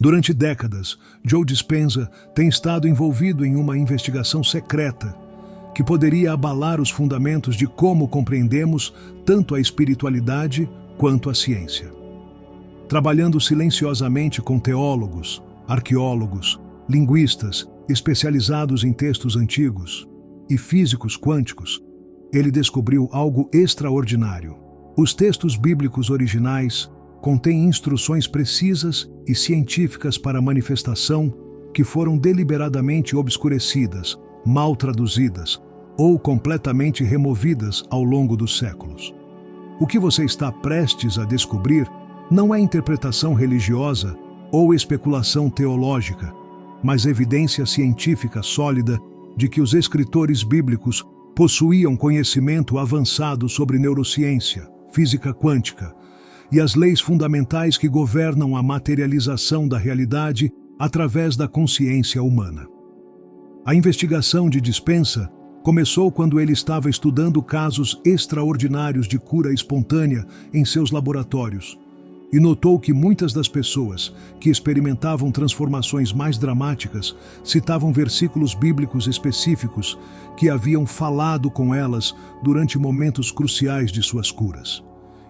Durante décadas, Joe Dispenza tem estado envolvido em uma investigação secreta que poderia abalar os fundamentos de como compreendemos tanto a espiritualidade quanto a ciência. Trabalhando silenciosamente com teólogos, arqueólogos, linguistas especializados em textos antigos e físicos quânticos, ele descobriu algo extraordinário. Os textos bíblicos originais contêm instruções precisas e científicas para a manifestação que foram deliberadamente obscurecidas, mal traduzidas ou completamente removidas ao longo dos séculos. O que você está prestes a descobrir não é interpretação religiosa ou especulação teológica, mas evidência científica sólida de que os escritores bíblicos possuíam conhecimento avançado sobre neurociência, física quântica e as leis fundamentais que governam a materialização da realidade através da consciência humana. A investigação de Dispenza começou quando ele estava estudando casos extraordinários de cura espontânea em seus laboratórios e notou que muitas das pessoas que experimentavam transformações mais dramáticas citavam versículos bíblicos específicos que haviam falado com elas durante momentos cruciais de suas curas.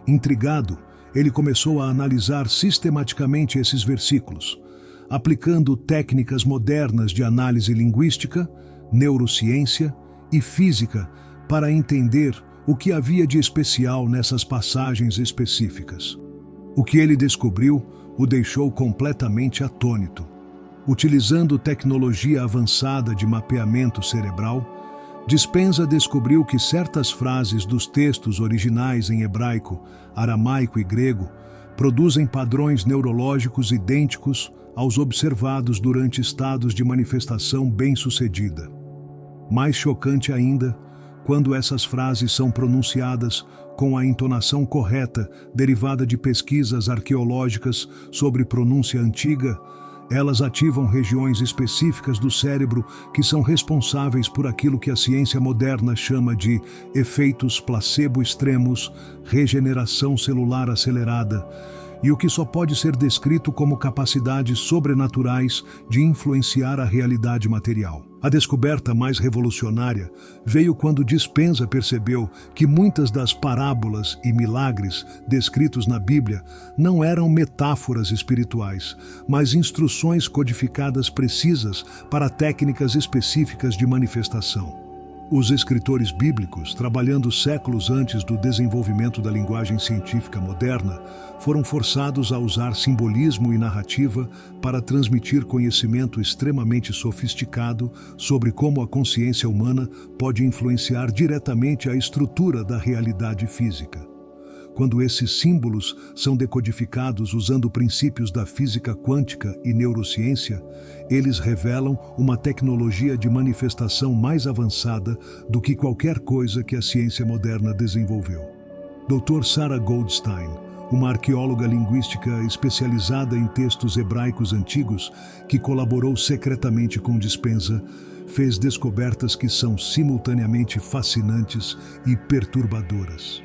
Intrigado, ele começou a analisar sistematicamente esses versículos, aplicando técnicas modernas de análise linguística, neurociência e física para entender o que havia de especial nessas passagens específicas. O que ele descobriu o deixou completamente atônito. Utilizando tecnologia avançada de mapeamento cerebral, Dispenza descobriu que certas frases dos textos originais em hebraico, aramaico e grego produzem padrões neurológicos idênticos aos observados durante estados de manifestação bem-sucedida. Mais chocante ainda, quando essas frases são pronunciadas com a entonação correta derivada de pesquisas arqueológicas sobre pronúncia antiga, elas ativam regiões específicas do cérebro que são responsáveis por aquilo que a ciência moderna chama de efeitos placebo extremos, regeneração celular acelerada, e o que só pode ser descrito como capacidades sobrenaturais de influenciar a realidade material. A descoberta mais revolucionária veio quando Dispenza percebeu que muitas das parábolas e milagres descritos na Bíblia não eram metáforas espirituais, mas instruções codificadas precisas para técnicas específicas de manifestação. Os escritores bíblicos, trabalhando séculos antes do desenvolvimento da linguagem científica moderna, foram forçados a usar simbolismo e narrativa para transmitir conhecimento extremamente sofisticado sobre como a consciência humana pode influenciar diretamente a estrutura da realidade física. Quando esses símbolos são decodificados usando princípios da física quântica e neurociência, eles revelam uma tecnologia de manifestação mais avançada do que qualquer coisa que a ciência moderna desenvolveu. Dr. Sarah Goldstein, uma arqueóloga linguística especializada em textos hebraicos antigos que colaborou secretamente com Dispenza, fez descobertas que são simultaneamente fascinantes e perturbadoras.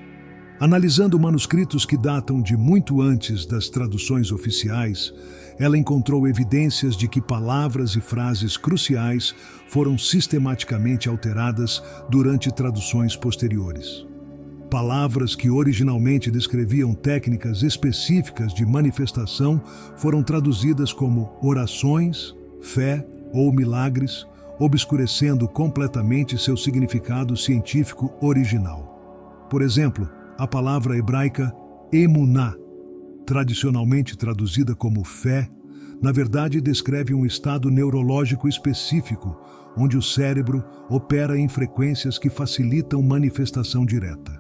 Analisando manuscritos que datam de muito antes das traduções oficiais, ela encontrou evidências de que palavras e frases cruciais foram sistematicamente alteradas durante traduções posteriores. Palavras que originalmente descreviam técnicas específicas de manifestação foram traduzidas como orações, fé ou milagres, obscurecendo completamente seu significado científico original. Por exemplo, a palavra hebraica emuná, tradicionalmente traduzida como fé, na verdade descreve um estado neurológico específico, onde o cérebro opera em frequências que facilitam manifestação direta.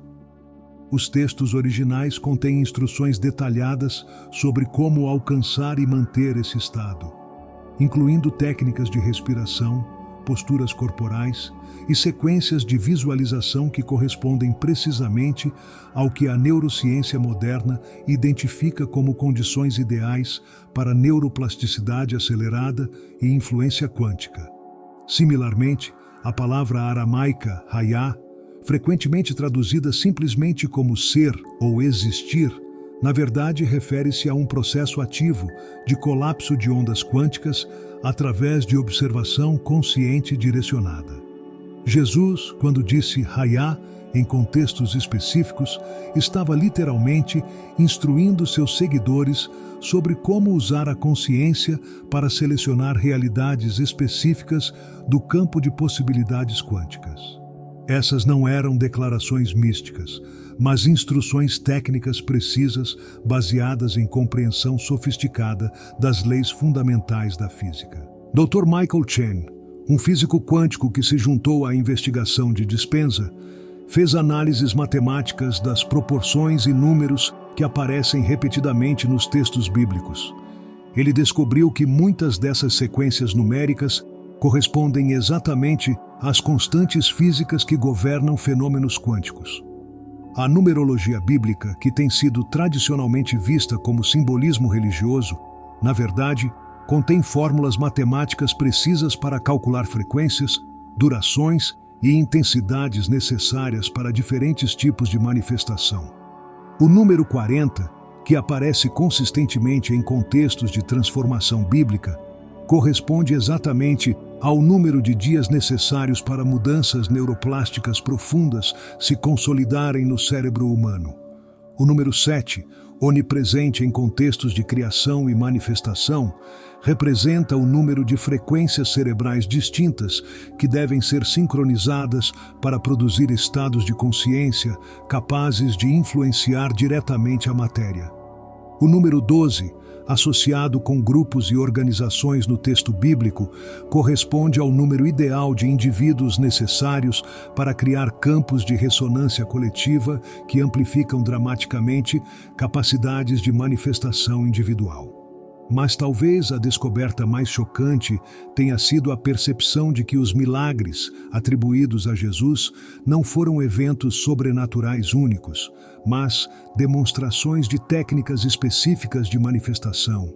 Os textos originais contêm instruções detalhadas sobre como alcançar e manter esse estado, incluindo técnicas de respiração, posturas corporais e sequências de visualização que correspondem precisamente ao que a neurociência moderna identifica como condições ideais para neuroplasticidade acelerada e influência quântica. Similarmente, a palavra aramaica hayá, frequentemente traduzida simplesmente como ser ou existir, na verdade refere-se a um processo ativo de colapso de ondas quânticas através de observação consciente direcionada. Jesus, quando disse Hayá, em contextos específicos, estava literalmente instruindo seus seguidores sobre como usar a consciência para selecionar realidades específicas do campo de possibilidades quânticas. Essas não eram declarações místicas, mas instruções técnicas precisas baseadas em compreensão sofisticada das leis fundamentais da física. Dr. Michael Chen, um físico quântico que se juntou à investigação de Dispenza, fez análises matemáticas das proporções e números que aparecem repetidamente nos textos bíblicos. Ele descobriu que muitas dessas sequências numéricas correspondem exatamente às constantes físicas que governam fenômenos quânticos. A numerologia bíblica, que tem sido tradicionalmente vista como simbolismo religioso, na verdade, contém fórmulas matemáticas precisas para calcular frequências, durações e intensidades necessárias para diferentes tipos de manifestação. O número 40, que aparece consistentemente em contextos de transformação bíblica, corresponde exatamente ao número de dias necessários para mudanças neuroplásticas profundas se consolidarem no cérebro humano. O número 7, onipresente em contextos de criação e manifestação, representa o número de frequências cerebrais distintas que devem ser sincronizadas para produzir estados de consciência capazes de influenciar diretamente a matéria. O número 12, associado com grupos e organizações no texto bíblico, corresponde ao número ideal de indivíduos necessários para criar campos de ressonância coletiva que amplificam dramaticamente capacidades de manifestação individual. Mas talvez a descoberta mais chocante tenha sido a percepção de que os milagres atribuídos a Jesus não foram eventos sobrenaturais únicos, mas demonstrações de técnicas específicas de manifestação,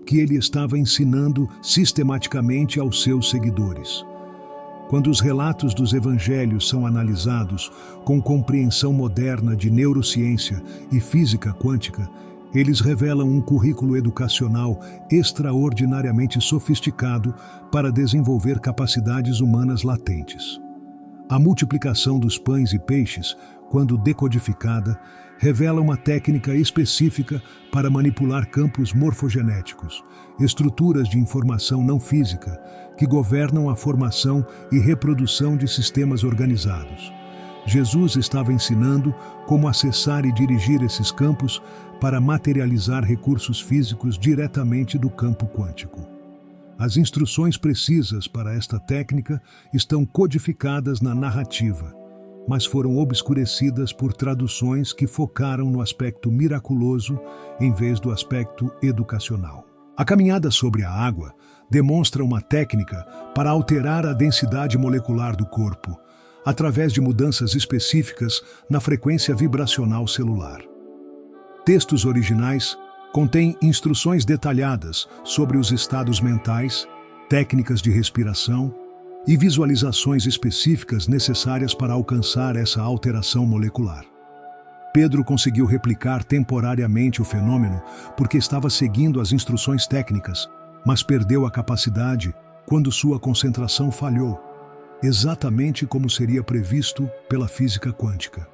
que ele estava ensinando sistematicamente aos seus seguidores. Quando os relatos dos evangelhos são analisados com compreensão moderna de neurociência e física quântica, eles revelam um currículo educacional extraordinariamente sofisticado para desenvolver capacidades humanas latentes. A multiplicação dos pães e peixes, quando decodificada, revela uma técnica específica para manipular campos morfogenéticos, estruturas de informação não física, que governam a formação e reprodução de sistemas organizados. Jesus estava ensinando como acessar e dirigir esses campos para materializar recursos físicos diretamente do campo quântico. As instruções precisas para esta técnica estão codificadas na narrativa, mas foram obscurecidas por traduções que focaram no aspecto miraculoso em vez do aspecto educacional. A caminhada sobre a água demonstra uma técnica para alterar a densidade molecular do corpo, através de mudanças específicas na frequência vibracional celular. Textos originais contêm instruções detalhadas sobre os estados mentais, técnicas de respiração e visualizações específicas necessárias para alcançar essa alteração molecular. Pedro conseguiu replicar temporariamente o fenômeno porque estava seguindo as instruções técnicas, mas perdeu a capacidade quando sua concentração falhou, exatamente como seria previsto pela física quântica.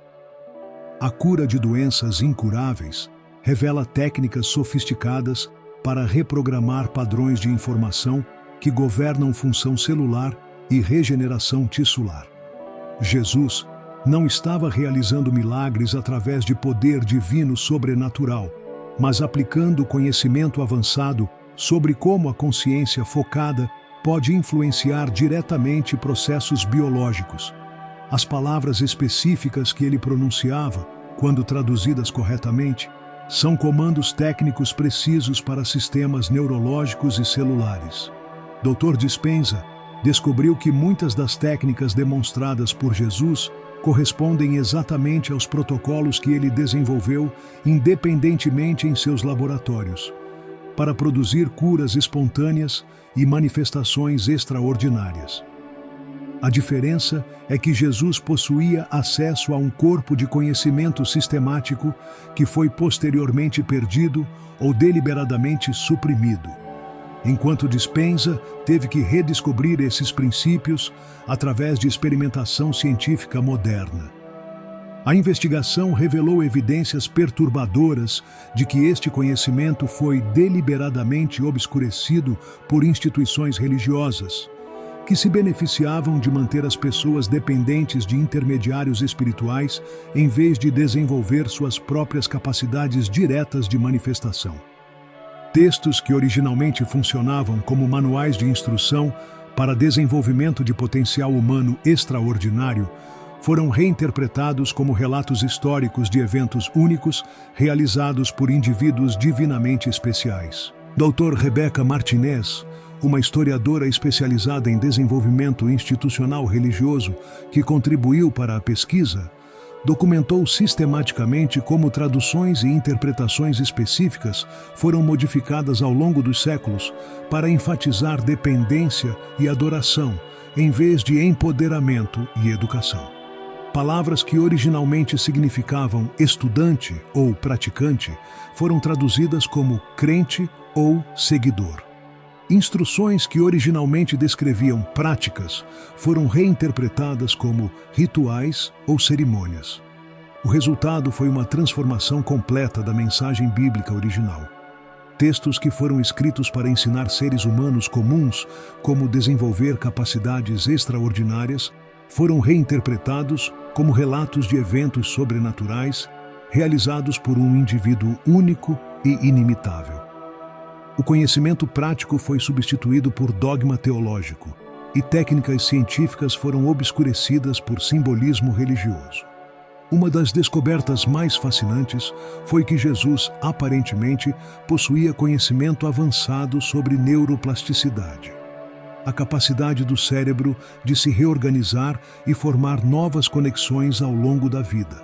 A cura de doenças incuráveis revela técnicas sofisticadas para reprogramar padrões de informação que governam função celular e regeneração tissular. Jesus não estava realizando milagres através de poder divino sobrenatural, mas aplicando conhecimento avançado sobre como a consciência focada pode influenciar diretamente processos biológicos. As palavras específicas que ele pronunciava, quando traduzidas corretamente, são comandos técnicos precisos para sistemas neurológicos e celulares. Dr. Dispenza descobriu que muitas das técnicas demonstradas por Jesus correspondem exatamente aos protocolos que ele desenvolveu independentemente em seus laboratórios, para produzir curas espontâneas e manifestações extraordinárias. A diferença é que Jesus possuía acesso a um corpo de conhecimento sistemático que foi posteriormente perdido ou deliberadamente suprimido, enquanto Dispenza teve que redescobrir esses princípios através de experimentação científica moderna. A investigação revelou evidências perturbadoras de que este conhecimento foi deliberadamente obscurecido por instituições religiosas, que se beneficiavam de manter as pessoas dependentes de intermediários espirituais em vez de desenvolver suas próprias capacidades diretas de manifestação. Textos que originalmente funcionavam como manuais de instrução para desenvolvimento de potencial humano extraordinário foram reinterpretados como relatos históricos de eventos únicos realizados por indivíduos divinamente especiais. Dr. Rebecca Martinez, uma historiadora especializada em desenvolvimento institucional religioso que contribuiu para a pesquisa, documentou sistematicamente como traduções e interpretações específicas foram modificadas ao longo dos séculos para enfatizar dependência e adoração, em vez de empoderamento e educação. Palavras que originalmente significavam estudante ou praticante foram traduzidas como crente ou seguidor. Instruções que originalmente descreviam práticas foram reinterpretadas como rituais ou cerimônias. O resultado foi uma transformação completa da mensagem bíblica original. Textos que foram escritos para ensinar seres humanos comuns como desenvolver capacidades extraordinárias foram reinterpretados como relatos de eventos sobrenaturais realizados por um indivíduo único e inimitável. O conhecimento prático foi substituído por dogma teológico, e técnicas científicas foram obscurecidas por simbolismo religioso. Uma das descobertas mais fascinantes foi que Jesus, aparentemente, possuía conhecimento avançado sobre neuroplasticidade, a capacidade do cérebro de se reorganizar e formar novas conexões ao longo da vida.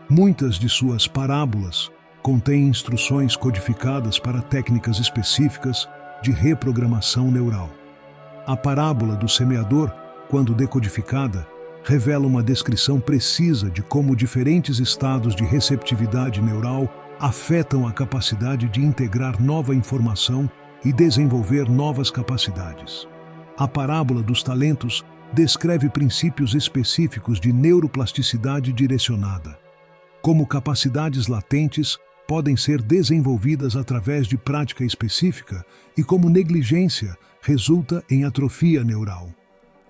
Muitas de suas parábolas contêm instruções codificadas para técnicas específicas de reprogramação neural. A parábola do semeador, quando decodificada, revela uma descrição precisa de como diferentes estados de receptividade neural afetam a capacidade de integrar nova informação e desenvolver novas capacidades. A parábola dos talentos descreve princípios específicos de neuroplasticidade direcionada, como capacidades latentes podem ser desenvolvidas através de prática específica e como negligência resulta em atrofia neural.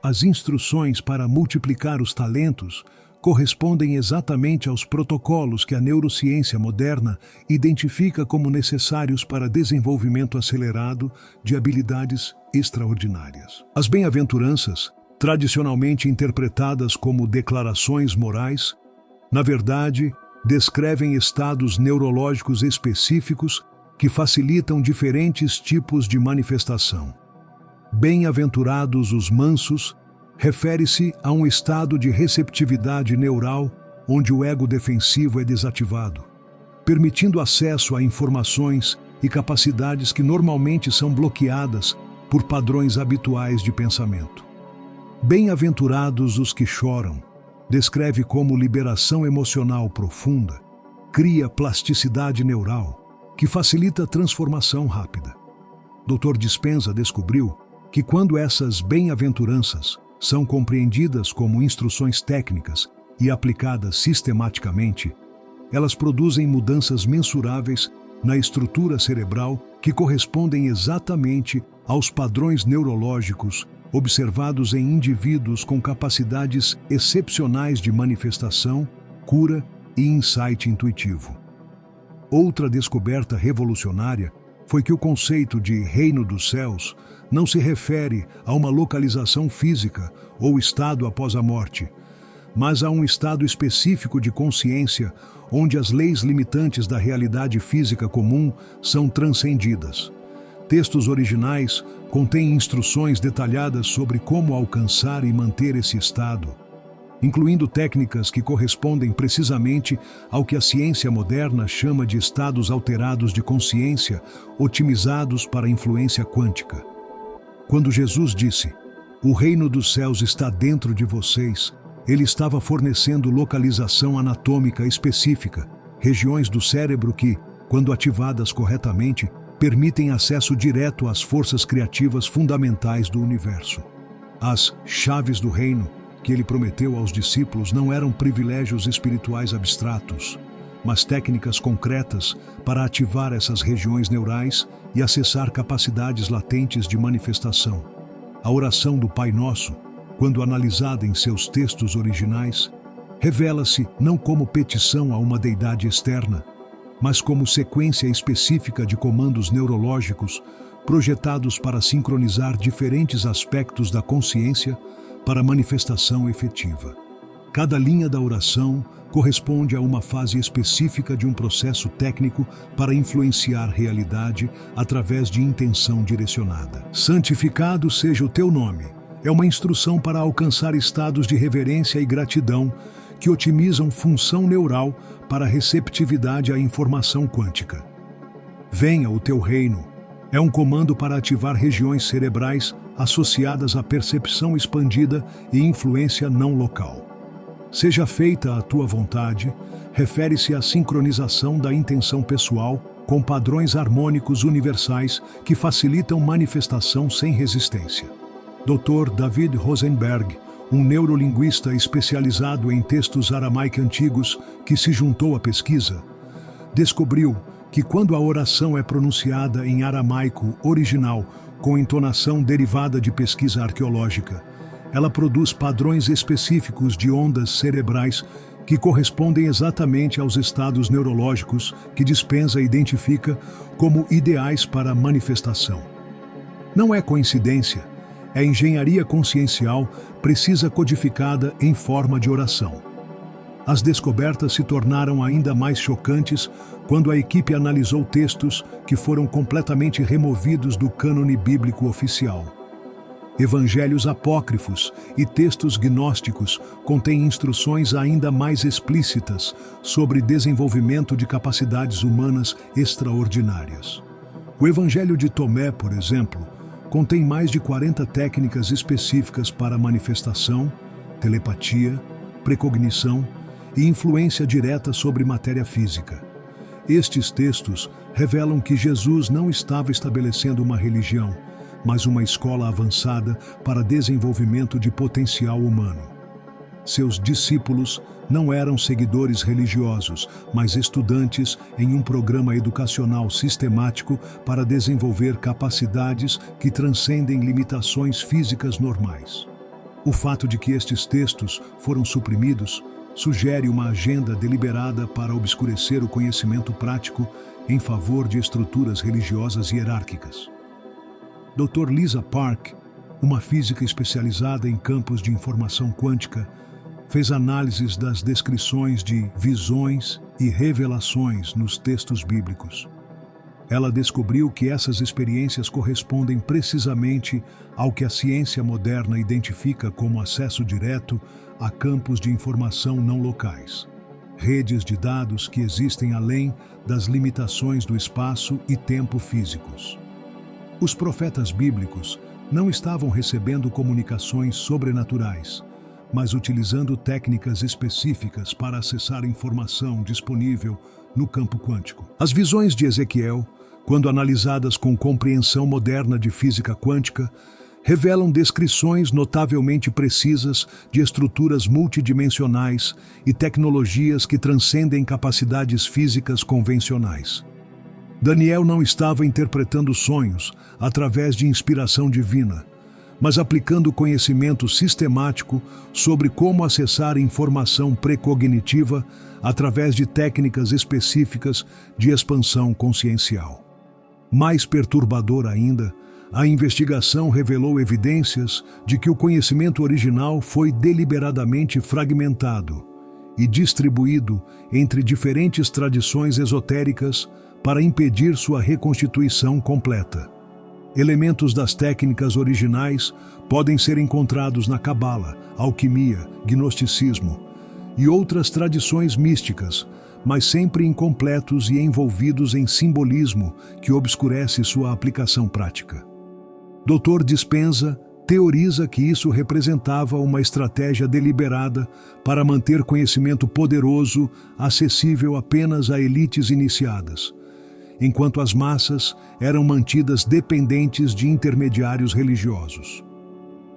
As instruções para multiplicar os talentos correspondem exatamente aos protocolos que a neurociência moderna identifica como necessários para desenvolvimento acelerado de habilidades extraordinárias. As bem-aventuranças, tradicionalmente interpretadas como declarações morais, na verdade, descrevem estados neurológicos específicos que facilitam diferentes tipos de manifestação. Bem-aventurados os mansos refere-se a um estado de receptividade neural onde o ego defensivo é desativado, permitindo acesso a informações e capacidades que normalmente são bloqueadas por padrões habituais de pensamento. Bem-aventurados os que choram descreve como liberação emocional profunda cria plasticidade neural, que facilita a transformação rápida. Dr. Dispenza descobriu que quando essas bem-aventuranças são compreendidas como instruções técnicas e aplicadas sistematicamente, elas produzem mudanças mensuráveis na estrutura cerebral que correspondem exatamente aos padrões neurológicos observados em indivíduos com capacidades excepcionais de manifestação, cura e insight intuitivo. Outra descoberta revolucionária foi que o conceito de reino dos céus não se refere a uma localização física ou estado após a morte, mas a um estado específico de consciência onde as leis limitantes da realidade física comum são transcendidas. Textos originais contêm instruções detalhadas sobre como alcançar e manter esse estado, incluindo técnicas que correspondem precisamente ao que a ciência moderna chama de estados alterados de consciência, otimizados para a influência quântica. Quando Jesus disse, O reino dos céus está dentro de vocês. Ele estava fornecendo localização anatômica específica, regiões do cérebro que, quando ativadas corretamente, permitem acesso direto às forças criativas fundamentais do universo. As chaves do reino que ele prometeu aos discípulos não eram privilégios espirituais abstratos, mas técnicas concretas para ativar essas regiões neurais e acessar capacidades latentes de manifestação. A oração do Pai Nosso, quando analisada em seus textos originais, revela-se não como petição a uma deidade externa, mas como sequência específica de comandos neurológicos projetados para sincronizar diferentes aspectos da consciência para manifestação efetiva. Cada linha da oração corresponde a uma fase específica de um processo técnico para influenciar a realidade através de intenção direcionada. Santificado seja o teu nome. É uma instrução para alcançar estados de reverência e gratidão que otimizam função neural para a receptividade à informação quântica. Venha o teu reino. É um comando para ativar regiões cerebrais associadas à percepção expandida e influência não local. Seja feita a tua vontade, refere-se à sincronização da intenção pessoal com padrões harmônicos universais que facilitam manifestação sem resistência. Dr. David Rosenberg, um neurolinguista especializado em textos aramaico antigos que se juntou à pesquisa, descobriu que quando a oração é pronunciada em aramaico original com entonação derivada de pesquisa arqueológica, ela produz padrões específicos de ondas cerebrais que correspondem exatamente aos estados neurológicos que Dispenza identifica como ideais para a manifestação. Não é coincidência, é engenharia consciencial precisa codificada em forma de oração. As descobertas se tornaram ainda mais chocantes quando a equipe analisou textos que foram completamente removidos do cânone bíblico oficial. Evangelhos apócrifos e textos gnósticos contêm instruções ainda mais explícitas sobre desenvolvimento de capacidades humanas extraordinárias. O Evangelho de Tomé, por exemplo, contém mais de 40 técnicas específicas para manifestação, telepatia, precognição e influência direta sobre matéria física. Estes textos revelam que Jesus não estava estabelecendo uma religião, mas uma escola avançada para desenvolvimento de potencial humano. Seus discípulos não eram seguidores religiosos, mas estudantes em um programa educacional sistemático para desenvolver capacidades que transcendem limitações físicas normais. O fato de que estes textos foram suprimidos sugere uma agenda deliberada para obscurecer o conhecimento prático em favor de estruturas religiosas hierárquicas. Dr. Lisa Park, uma física especializada em campos de informação quântica, fez análises das descrições de visões e revelações nos textos bíblicos. Ela descobriu que essas experiências correspondem precisamente ao que a ciência moderna identifica como acesso direto a campos de informação não locais, redes de dados que existem além das limitações do espaço e tempo físicos. Os profetas bíblicos não estavam recebendo comunicações sobrenaturais, mas utilizando técnicas específicas para acessar informação disponível no campo quântico. As visões de Ezequiel, quando analisadas com compreensão moderna de física quântica, revelam descrições notavelmente precisas de estruturas multidimensionais e tecnologias que transcendem capacidades físicas convencionais. Daniel não estava interpretando sonhos através de inspiração divina, mas aplicando conhecimento sistemático sobre como acessar informação precognitiva através de técnicas específicas de expansão consciencial. Mais perturbador ainda, a investigação revelou evidências de que o conhecimento original foi deliberadamente fragmentado e distribuído entre diferentes tradições esotéricas para impedir sua reconstituição completa. Elementos das técnicas originais podem ser encontrados na cabala, alquimia, gnosticismo e outras tradições místicas, mas sempre incompletos e envolvidos em simbolismo que obscurece sua aplicação prática. Dr. Dispenza teoriza que isso representava uma estratégia deliberada para manter conhecimento poderoso acessível apenas a elites iniciadas, enquanto as massas eram mantidas dependentes de intermediários religiosos.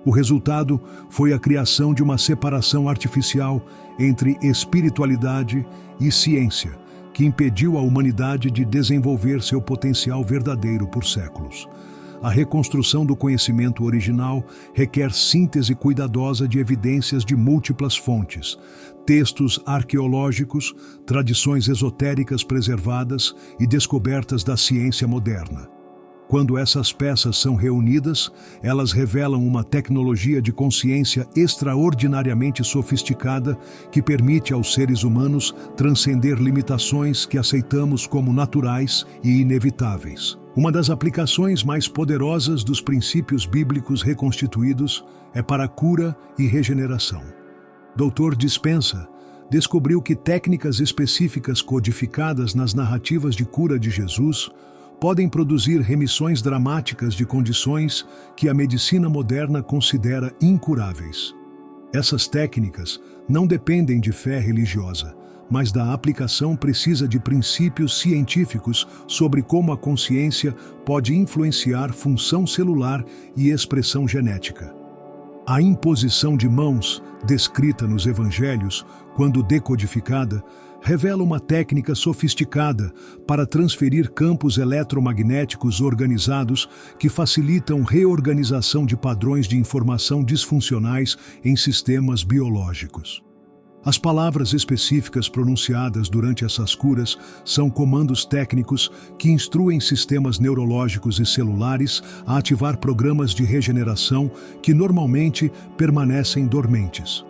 O resultado foi a criação de uma separação artificial entre espiritualidade e ciência, que impediu a humanidade de desenvolver seu potencial verdadeiro por séculos. A reconstrução do conhecimento original requer síntese cuidadosa de evidências de múltiplas fontes, textos arqueológicos, tradições esotéricas preservadas e descobertas da ciência moderna. Quando essas peças são reunidas, elas revelam uma tecnologia de consciência extraordinariamente sofisticada que permite aos seres humanos transcender limitações que aceitamos como naturais e inevitáveis. Uma das aplicações mais poderosas dos princípios bíblicos reconstituídos é para a cura e regeneração. Dr. Dispenza descobriu que técnicas específicas codificadas nas narrativas de cura de Jesus podem produzir remissões dramáticas de condições que a medicina moderna considera incuráveis. Essas técnicas não dependem de fé religiosa, mas da aplicação precisa de princípios científicos sobre como a consciência pode influenciar função celular e expressão genética. A imposição de mãos, descrita nos evangelhos, quando decodificada, revela uma técnica sofisticada para transferir campos eletromagnéticos organizados que facilitam reorganização de padrões de informação disfuncionais em sistemas biológicos. As palavras específicas pronunciadas durante essas curas são comandos técnicos que instruem sistemas neurológicos e celulares a ativar programas de regeneração que normalmente permanecem dormentes.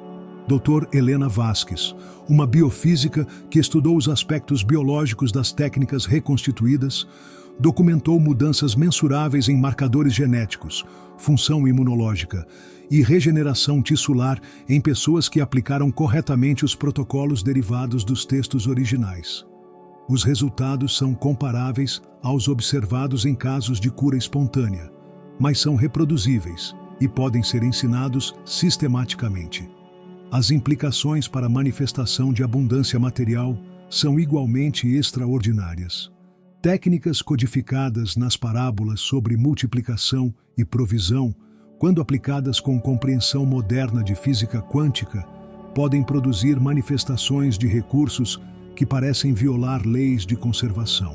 Dr. Helena Vasquez, uma biofísica que estudou os aspectos biológicos das técnicas reconstituídas, documentou mudanças mensuráveis em marcadores genéticos, função imunológica e regeneração tissular em pessoas que aplicaram corretamente os protocolos derivados dos textos originais. Os resultados são comparáveis aos observados em casos de cura espontânea, mas são reproduzíveis e podem ser ensinados sistematicamente. As implicações para a manifestação de abundância material são igualmente extraordinárias. Técnicas codificadas nas parábolas sobre multiplicação e provisão, quando aplicadas com compreensão moderna de física quântica, podem produzir manifestações de recursos que parecem violar leis de conservação.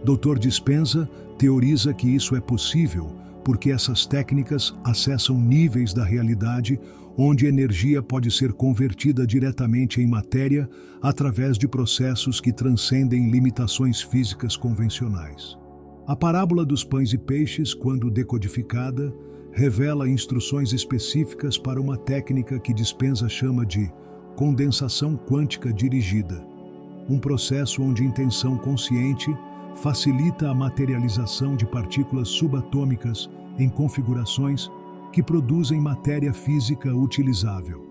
Dr. Dispenza teoriza que isso é possível porque essas técnicas acessam níveis da realidade onde energia pode ser convertida diretamente em matéria através de processos que transcendem limitações físicas convencionais. A parábola dos pães e peixes, quando decodificada, revela instruções específicas para uma técnica que Dispenza chama de condensação quântica dirigida, um processo onde intenção consciente facilita a materialização de partículas subatômicas em configurações que produzem matéria física utilizável.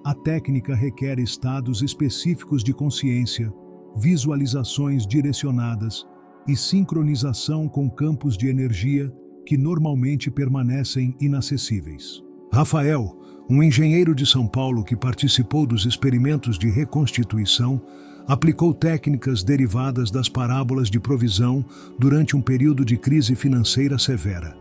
A técnica requer estados específicos de consciência, visualizações direcionadas e sincronização com campos de energia que normalmente permanecem inacessíveis. Rafael, um engenheiro de São Paulo que participou dos experimentos de reconstituição, aplicou técnicas derivadas das parábolas de provisão durante um período de crise financeira severa.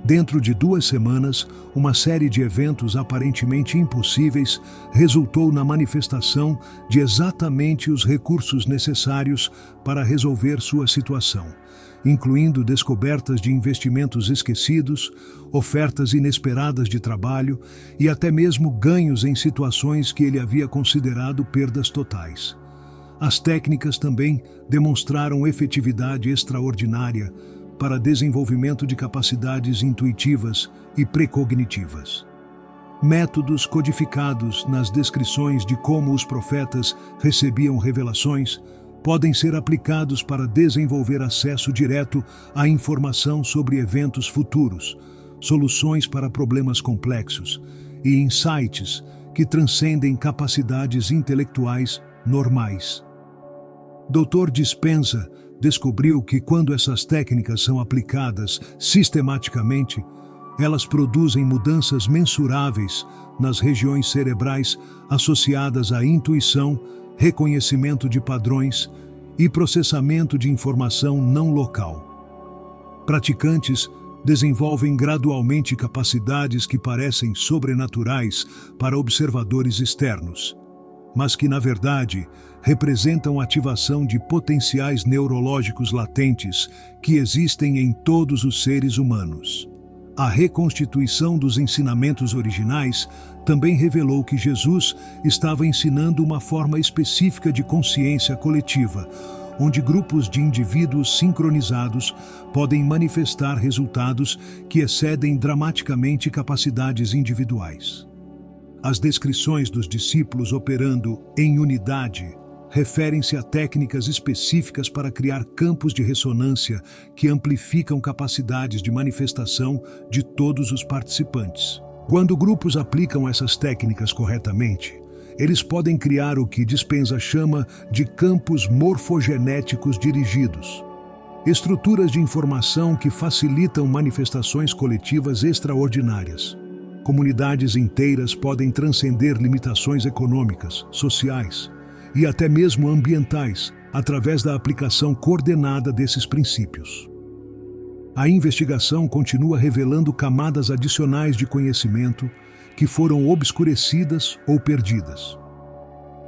Dentro de 2 semanas, uma série de eventos aparentemente impossíveis resultou na manifestação de exatamente os recursos necessários para resolver sua situação, incluindo descobertas de investimentos esquecidos, ofertas inesperadas de trabalho e até mesmo ganhos em situações que ele havia considerado perdas totais. As técnicas também demonstraram efetividade extraordinária para desenvolvimento de capacidades intuitivas e precognitivas. Métodos codificados nas descrições de como os profetas recebiam revelações podem ser aplicados para desenvolver acesso direto à informação sobre eventos futuros, soluções para problemas complexos e insights que transcendem capacidades intelectuais normais. Dr. Dispenza descobriu que quando essas técnicas são aplicadas sistematicamente, Elas produzem mudanças mensuráveis nas regiões cerebrais associadas à intuição, reconhecimento de padrões e processamento de informação não local. Praticantes desenvolvem gradualmente capacidades que parecem sobrenaturais para observadores externos, mas que, na verdade, representam ativação de potenciais neurológicos latentes que existem em todos os seres humanos. A reconstituição dos ensinamentos originais também revelou que Jesus estava ensinando uma forma específica de consciência coletiva, onde grupos de indivíduos sincronizados podem manifestar resultados que excedem dramaticamente capacidades individuais. As descrições dos discípulos operando em unidade referem-se a técnicas específicas para criar campos de ressonância que amplificam capacidades de manifestação de todos os participantes. Quando grupos aplicam essas técnicas corretamente, eles podem criar o que Dispenza chama de campos morfogenéticos dirigidos, estruturas de informação que facilitam manifestações coletivas extraordinárias. Comunidades inteiras podem transcender limitações econômicas, sociais e até mesmo ambientais através da aplicação coordenada desses princípios. A investigação continua revelando camadas adicionais de conhecimento que foram obscurecidas ou perdidas.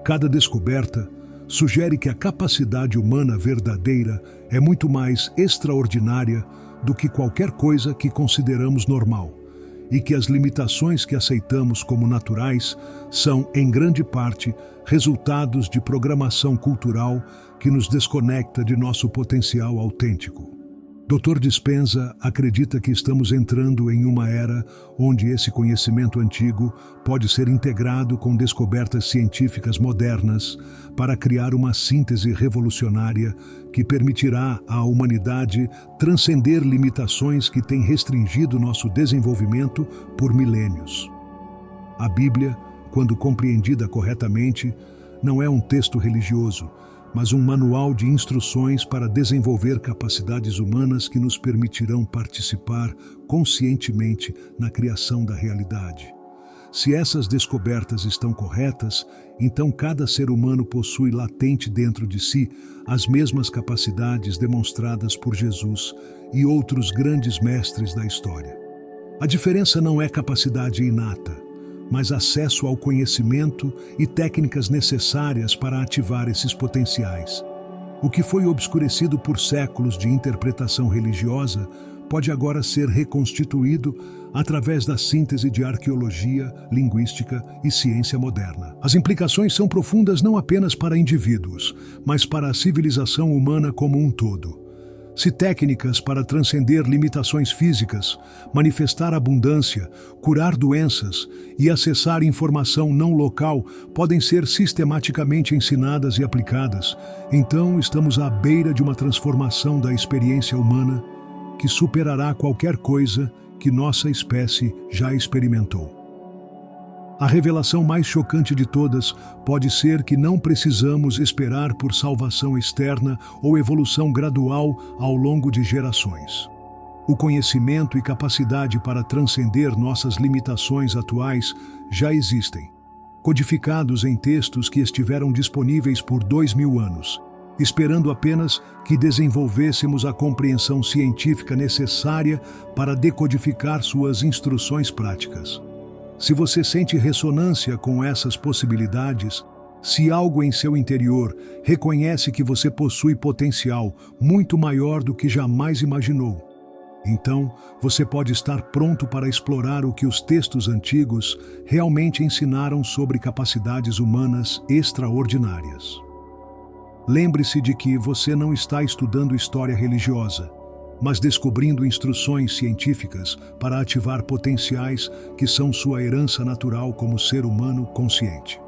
Cada descoberta sugere que a capacidade humana verdadeira é muito mais extraordinária do que qualquer coisa que consideramos normal, e que as limitações que aceitamos como naturais são, em grande parte, resultados de programação cultural que nos desconecta de nosso potencial autêntico. Dr. Dispenza acredita que estamos entrando em uma era onde esse conhecimento antigo pode ser integrado com descobertas científicas modernas para criar uma síntese revolucionária que permitirá à humanidade transcender limitações que têm restringido nosso desenvolvimento por milênios. A Bíblia, quando compreendida corretamente, não é um texto religioso, mas um manual de instruções para desenvolver capacidades humanas que nos permitirão participar conscientemente na criação da realidade. Se essas descobertas estão corretas, então cada ser humano possui latente dentro de si as mesmas capacidades demonstradas por Jesus e outros grandes mestres da história. A diferença não é capacidade inata, mas acesso ao conhecimento e técnicas necessárias para ativar esses potenciais. O que foi obscurecido por séculos de interpretação religiosa pode agora ser reconstituído através da síntese de arqueologia, linguística e ciência moderna. As implicações são profundas não apenas para indivíduos, mas para a civilização humana como um todo. Se técnicas para transcender limitações físicas, manifestar abundância, curar doenças e acessar informação não local podem ser sistematicamente ensinadas e aplicadas, então estamos à beira de uma transformação da experiência humana que superará qualquer coisa que nossa espécie já experimentou. A revelação mais chocante de todas pode ser que não precisamos esperar por salvação externa ou evolução gradual ao longo de gerações. O conhecimento e capacidade para transcender nossas limitações atuais já existem, codificados em textos que estiveram disponíveis por 2000 anos, esperando apenas que desenvolvêssemos a compreensão científica necessária para decodificar suas instruções práticas. Se você sente ressonância com essas possibilidades, se algo em seu interior reconhece que você possui potencial muito maior do que jamais imaginou, então você pode estar pronto para explorar o que os textos antigos realmente ensinaram sobre capacidades humanas extraordinárias. Lembre-se de que você não está estudando história religiosa, mas descobrindo instruções científicas para ativar potenciais que são sua herança natural como ser humano consciente.